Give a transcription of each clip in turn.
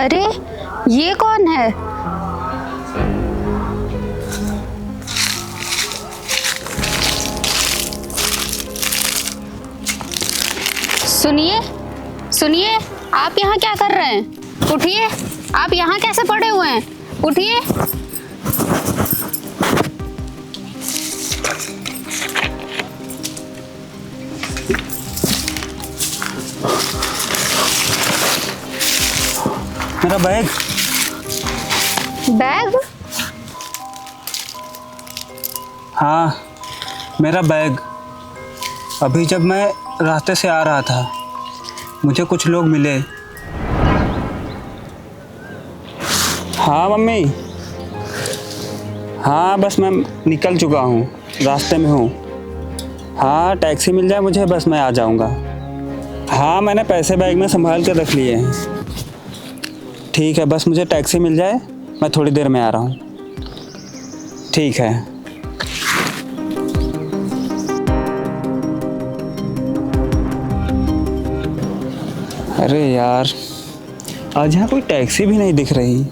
अरे ये कौन है? सुनिए सुनिए, आप यहाँ क्या कर रहे हैं? उठिए, आप यहाँ कैसे पड़े हुए हैं? उठिए। मेरा बैग। बैग? हाँ, मेरा बैग। अभी जब मैं रास्ते से आ रहा था मुझे कुछ लोग मिले। हाँ मम्मी, हाँ बस मैं निकल चुका हूँ, रास्ते में हूँ। हाँ टैक्सी मिल जाए मुझे, बस मैं आ जाऊँगा। हाँ मैंने पैसे बैग में संभाल कर रख लिए हैं। ठीक है, बस मुझे टैक्सी मिल जाए, मैं थोड़ी देर में आ रहा हूँ। ठीक है। अरे यार, आज यहाँ कोई टैक्सी भी नहीं दिख रही।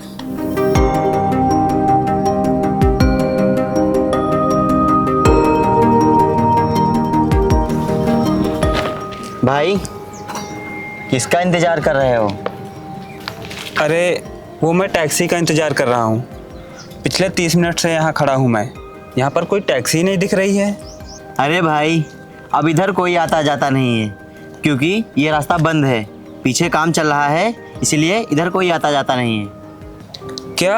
भाई, किसका इंतजार कर रहे हो? अरे वो मैं टैक्सी का इंतज़ार कर रहा हूँ। पिछले 30 मिनट से यहाँ खड़ा हूँ मैं। यहाँ पर कोई टैक्सी नहीं दिख रही है। अरे भाई, अब इधर कोई आता जाता नहीं है क्योंकि ये रास्ता बंद है। पीछे काम चल रहा है, इसलिए इधर कोई आता जाता नहीं है। क्या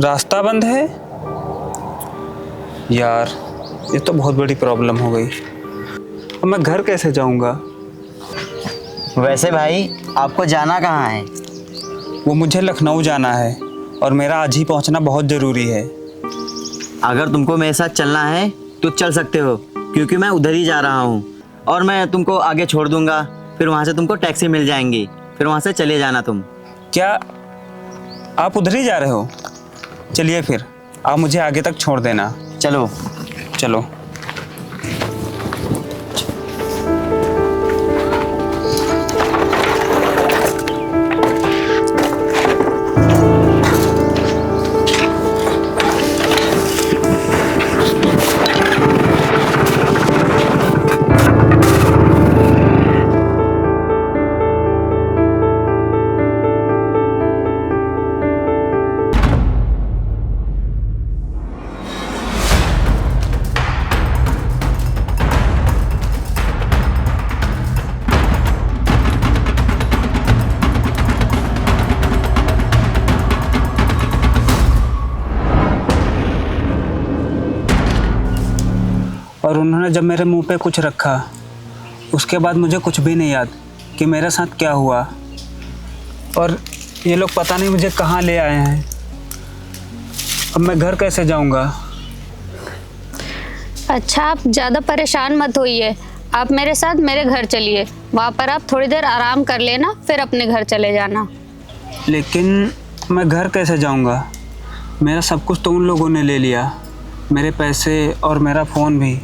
रास्ता बंद है? यार ये तो बहुत बड़ी प्रॉब्लम हो गई। अब मैं घर कैसे जाऊँगा? वैसे भाई, आपको जाना कहाँ है? वो मुझे लखनऊ जाना है और मेरा आज ही पहुँचना बहुत ज़रूरी है। अगर तुमको मेरे साथ चलना है तो चल सकते हो, क्योंकि मैं उधर ही जा रहा हूँ और मैं तुमको आगे छोड़ दूँगा। फिर वहाँ से तुमको टैक्सी मिल जाएंगी, फिर वहाँ से चले जाना तुम। क्या आप उधर ही जा रहे हो? चलिए फिर आप मुझे आगे तक छोड़ देना। चलो चलो। और उन्होंने जब मेरे मुंह पे कुछ रखा, उसके बाद मुझे कुछ भी नहीं याद कि मेरे साथ क्या हुआ। और ये लोग पता नहीं मुझे कहाँ ले आए हैं। अब मैं घर कैसे जाऊँगा? अच्छा, आप ज़्यादा परेशान मत होइए। आप मेरे साथ मेरे घर चलिए, वहाँ पर आप थोड़ी देर आराम कर लेना, फिर अपने घर चले जाना। लेकिन मैं घर कैसे जाऊँगा? मेरा सब कुछ तो उन लोगों ने ले लिया, मेरे पैसे और मेरा फ़ोन भी।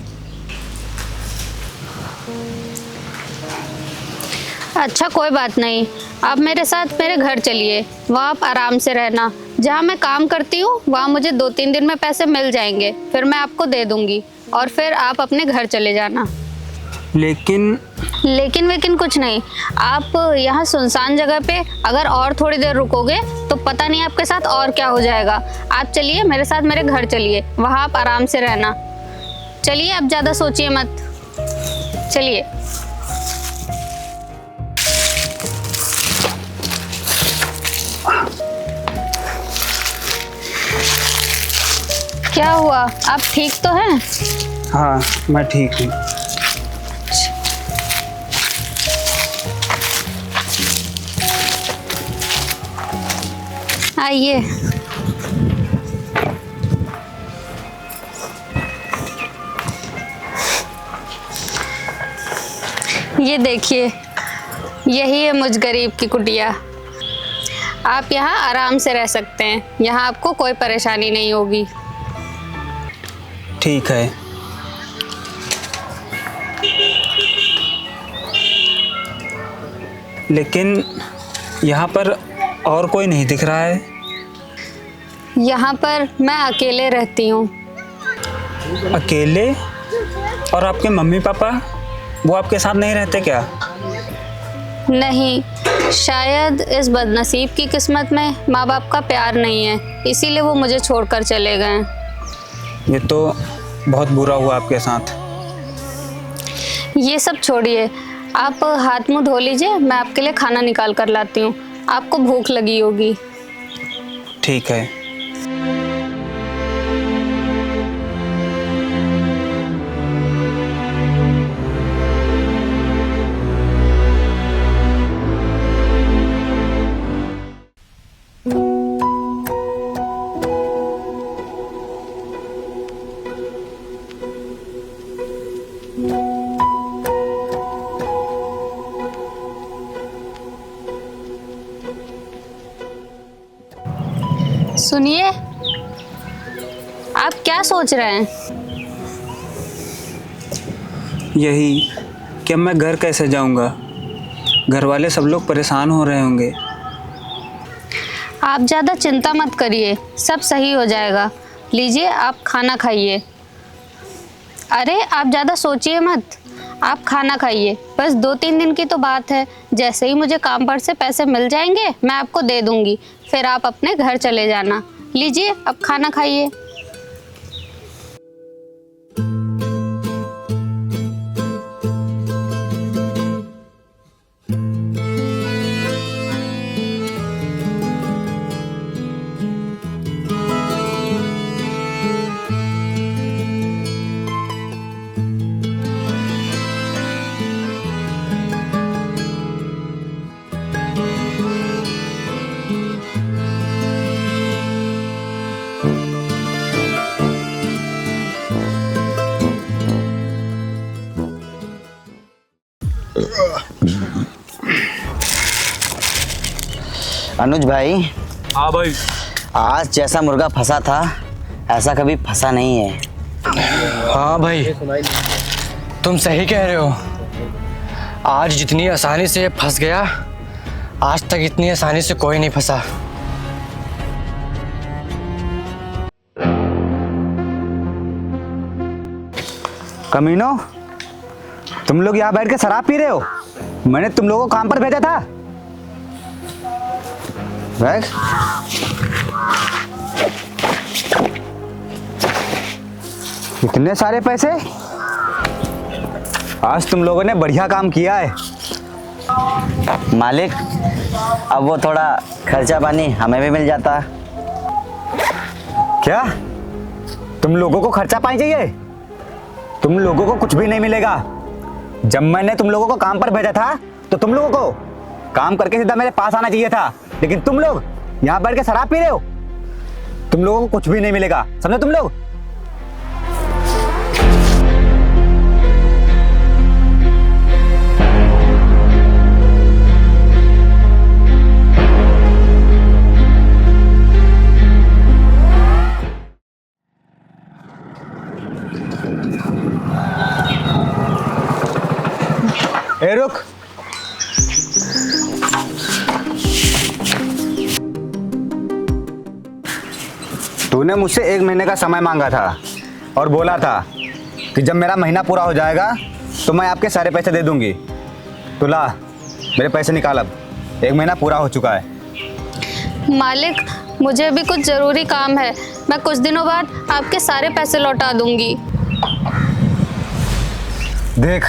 अच्छा कोई बात नहीं, आप मेरे साथ मेरे घर चलिए, वहाँ आप आराम से रहना। जहाँ मैं काम करती हूँ वहाँ मुझे 2-3 दिन में पैसे मिल जाएंगे, फिर मैं आपको दे दूँगी और फिर आप अपने घर चले जाना। लेकिन वेकिन कुछ नहीं। आप यहाँ सुनसान जगह पे अगर और थोड़ी देर रुकोगे तो पता नहीं आपके साथ और क्या हो जाएगा। आप चलिए मेरे साथ मेरे घर चलिए, वहाँ आप आराम से रहना। चलिए, आप ज़्यादा सोचिए मत, चलिए। क्या हुआ, आप ठीक तो हैं? हाँ मैं ठीक हूँ। आइए। ये देखिए, यही है मुझ गरीब की कुटिया। आप यहाँ आराम से रह सकते हैं, यहाँ आपको कोई परेशानी नहीं होगी। ठीक है। लेकिन यहाँ पर और कोई नहीं दिख रहा है। यहाँ पर मैं अकेले रहती हूँ। अकेले? और आपके मम्मी पापा, वो आपके साथ नहीं रहते क्या? नहीं, शायद इस बदनसीब की किस्मत में माँ बाप का प्यार नहीं है, इसीलिए वो मुझे छोड़कर चले गए। ये तो बहुत बुरा हुआ आपके साथ। ये सब छोड़िए, आप हाथ मुंह धो लीजिए, मैं आपके लिए खाना निकाल कर लाती हूँ। आपको भूख लगी होगी। ठीक है। सुनिए, आप क्या सोच रहे हैं? यही कि अब मैं घर कैसे जाऊंगा। घर वाले सब लोग परेशान हो रहे होंगे। आप ज़्यादा चिंता मत करिए, सब सही हो जाएगा। लीजिए, आप खाना खाइए। अरे आप ज़्यादा सोचिए मत, आप खाना खाइए। बस 2-3 दिन की तो बात है। जैसे ही मुझे काम पर से पैसे मिल जाएंगे मैं आपको दे दूंगी, फिर आप अपने घर चले जाना। लीजिए, अब खाना खाइए। अनुज भाई। हाँ भाई। आज जैसा मुर्गा फंसा था ऐसा कभी फंसा नहीं है। हाँ भाई, तुम सही कह रहे हो। आज जितनी आसानी से ये फंस गया, आज तक इतनी आसानी से कोई नहीं फंसा। कमीनो, तुम लोग यहाँ बैठ के शराब पी रहे हो? मैंने तुम लोगों को काम पर भेजा था। बैग इतने सारे पैसे, आज तुम लोगों ने बढ़िया काम किया है। मालिक, अब वो थोड़ा खर्चा पानी हमें भी मिल जाता। क्या तुम लोगों को खर्चा पानी चाहिए? तुम लोगों को कुछ भी नहीं मिलेगा। जब मैंने तुम लोगों को काम पर भेजा था तो तुम लोगों को काम करके सीधा मेरे पास आना चाहिए था, लेकिन तुम लोग यहाँ बैठ के शराब पी रहे हो। तुम लोगों को कुछ भी नहीं मिलेगा, समझो तुम लोग। ए रुक, तूने मुझसे 1 महीने का समय मांगा था और बोला था कि जब मेरा महीना पूरा हो जाएगा तो मैं आपके सारे पैसे दे दूंगी। तो ला, मेरे पैसे निकाल। अब 1 महीना पूरा हो चुका है। मालिक, मुझे भी कुछ ज़रूरी काम है, मैं कुछ दिनों बाद आपके सारे पैसे लौटा दूंगी। देख,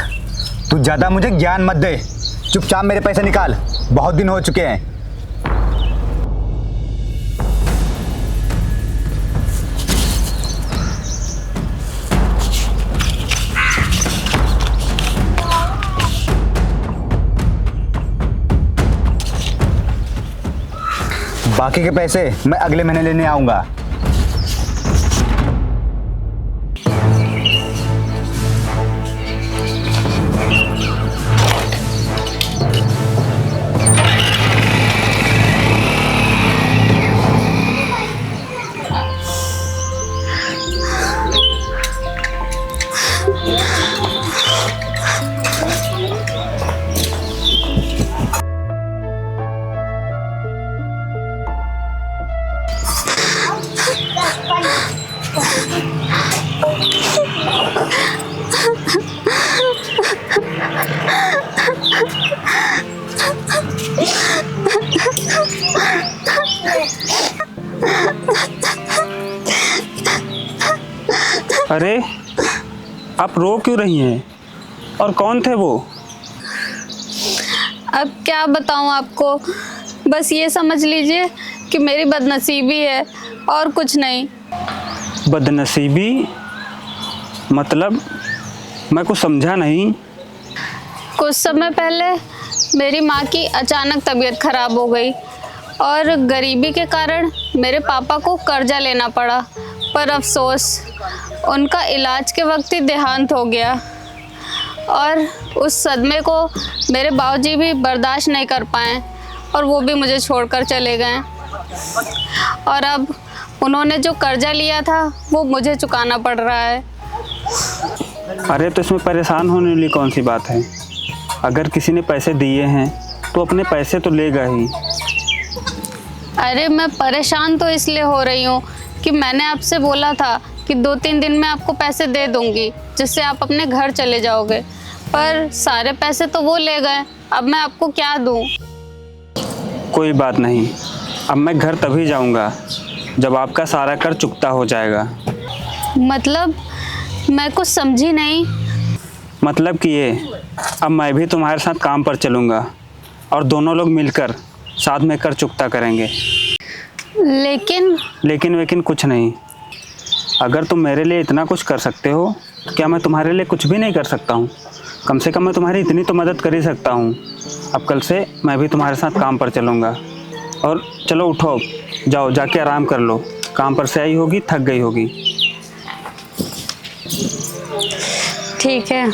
तू ज़्यादा मुझे ज्ञान मत दे, चुपचाप मेरे पैसे निकाल। बहुत दिन हो चुके हैं। बाकी के पैसे मैं अगले महीने लेने आऊंगा। अरे आप रो क्यों रही हैं? और कौन थे वो? अब क्या बताऊं आपको, बस ये समझ लीजिए कि मेरी बदनसीबी है और कुछ नहीं। बदनसीबी मतलब? मैं कुछ समझा नहीं। कुछ समय पहले मेरी माँ की अचानक तबीयत खराब हो गई और गरीबी के कारण मेरे पापा को कर्जा लेना पड़ा। पर अफसोस उनका इलाज के वक्त ही देहांत हो गया और उस सदमे को मेरे बाबूजी भी बर्दाश्त नहीं कर पाए और वो भी मुझे छोड़कर चले गए। और अब उन्होंने जो कर्जा लिया था वो मुझे चुकाना पड़ रहा है। अरे तो इसमें परेशान होने वाली कौन सी बात है? अगर किसी ने पैसे दिए हैं तो अपने पैसे तो लेगा ही। अरे मैं परेशान तो इसलिए हो रही हूँ कि मैंने आपसे बोला था कि 2-3 दिन में आपको पैसे दे दूँगी जिससे आप अपने घर चले जाओगे, पर सारे पैसे तो वो ले गए। अब मैं आपको क्या दूँ? कोई बात नहीं, अब मैं घर तभी जाऊंगा जब आपका सारा कर्ज चुकता हो जाएगा। मतलब मैं कुछ समझी नहीं। मतलब कि ये, अब मैं भी तुम्हारे साथ काम पर चलूँगा और दोनों लोग मिलकर साथ में कर्ज चुकता करेंगे। लेकिन वेकिन कुछ नहीं। अगर तुम मेरे लिए इतना कुछ कर सकते हो तो क्या मैं तुम्हारे लिए कुछ भी नहीं कर सकता हूँ? कम से कम मैं तुम्हारी इतनी तो मदद कर ही सकता हूँ। अब कल से मैं भी तुम्हारे साथ काम पर चलूँगा। और चलो उठो, जाओ जाके आराम कर लो। काम पर से आई होगी, थक गई होगी। ठीक है।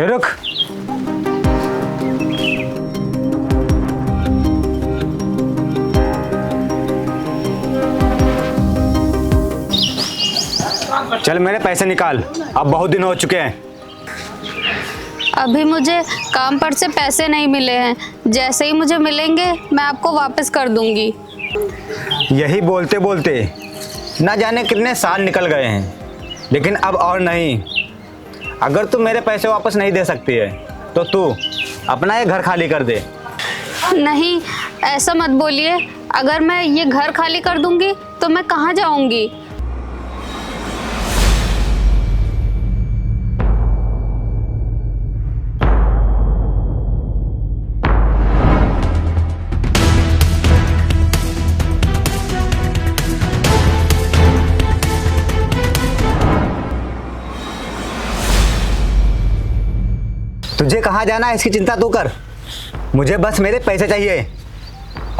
रुक। चल मेरे पैसे निकाल, अब बहुत दिन हो चुके हैं। अभी मुझे काम पर से पैसे नहीं मिले हैं, जैसे ही मुझे मिलेंगे मैं आपको वापस कर दूंगी। यही बोलते बोलते ना जाने कितने साल निकल गए हैं, लेकिन अब और नहीं। अगर तू मेरे पैसे वापस नहीं दे सकती है तो तू अपना ये घर खाली कर दे। नहीं, ऐसा मत बोलिए। अगर मैं ये घर खाली कर दूंगी तो मैं कहाँ जाऊंगी? तुझे कहाँ जाना है इसकी चिंता तू कर, मुझे बस मेरे पैसे चाहिए।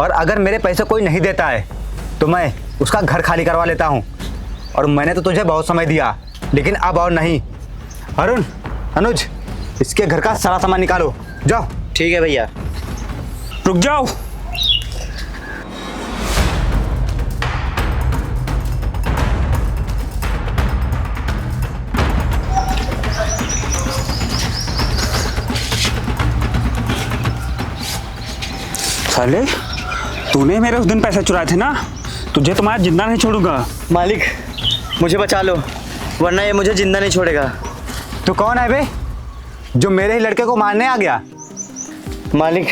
और अगर मेरे पैसे कोई नहीं देता है तो मैं उसका घर खाली करवा लेता हूँ। और मैंने तो तुझे बहुत समय दिया, लेकिन अब और नहीं। अरुण, अनुज, इसके घर का सारा सामान निकालो, जाओ। ठीक है भैया। रुक जाओ। साले, तूने मेरे उस दिन पैसे चुराए थे ना, तुझे तो मैं आज जिंदा नहीं छोड़ूंगा। मालिक मुझे बचा लो, वरना ये मुझे जिंदा नहीं छोड़ेगा। तू कौन है बे जो मेरे ही लड़के को मारने आ गया? मालिक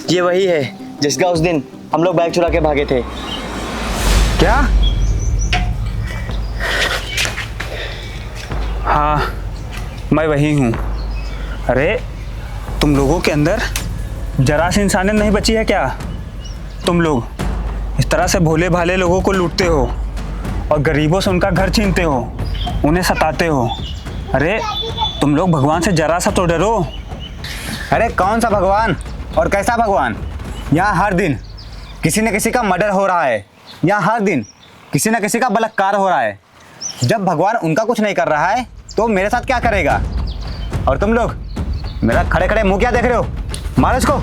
ये वही है जिसका उस दिन हम लोग बैग चुरा के भागे थे। क्या? हाँ, मैं वही हूँ। अरे तुम लोगों के अंदर जरा सी इंसानियत नहीं बची है क्या? तुम लोग इस तरह से भोले भाले लोगों को लूटते हो और गरीबों से उनका घर छीनते हो, उन्हें सताते हो। अरे तुम लोग भगवान से जरा सा तो डरो। अरे कौन सा भगवान और कैसा भगवान? यहाँ हर दिन किसी न किसी का मर्डर हो रहा है, यहाँ हर दिन किसी न किसी का बलात्कार हो रहा है। जब भगवान उनका कुछ नहीं कर रहा है तो मेरे साथ क्या करेगा? और तुम लोग मेरा खड़े खड़े मुंह क्या देख रहे हो? मारो इसको।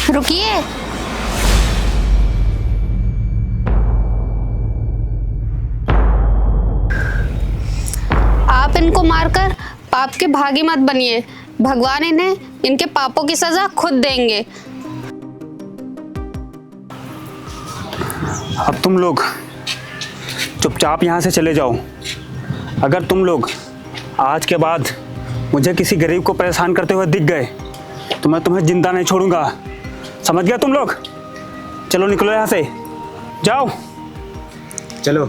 रुकिए। आप इनको मारकर पाप के भागी मत बनिए। भगवान इन्हें इनके पापों की सजा खुद देंगे। अब तुम लोग चुपचाप यहाँ से चले जाओ। अगर तुम लोग आज के बाद मुझे किसी गरीब को परेशान करते हुए दिख गए तो मैं तुम्हें जिंदा नहीं छोड़ूंगा। समझ गया तुम लोग? चलो निकलो यहाँ से, जाओ। चलो।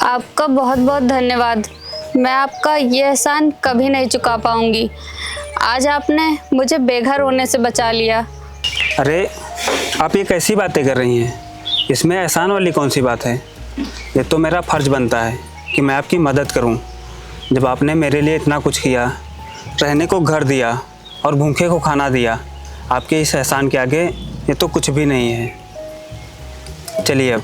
आपका बहुत बहुत धन्यवाद। मैं आपका ये एहसान कभी नहीं चुका पाऊंगी। आज आपने मुझे बेघर होने से बचा लिया। अरे आप ये कैसी बातें कर रही हैं? इसमें एहसान वाली कौन सी बात है? ये तो मेरा फ़र्ज़ बनता है कि मैं आपकी मदद करूं। जब आपने मेरे लिए इतना कुछ किया, रहने को घर दिया और भूखे को खाना दिया, आपके इस एहसान के आगे ये तो कुछ भी नहीं है। चलिए अब।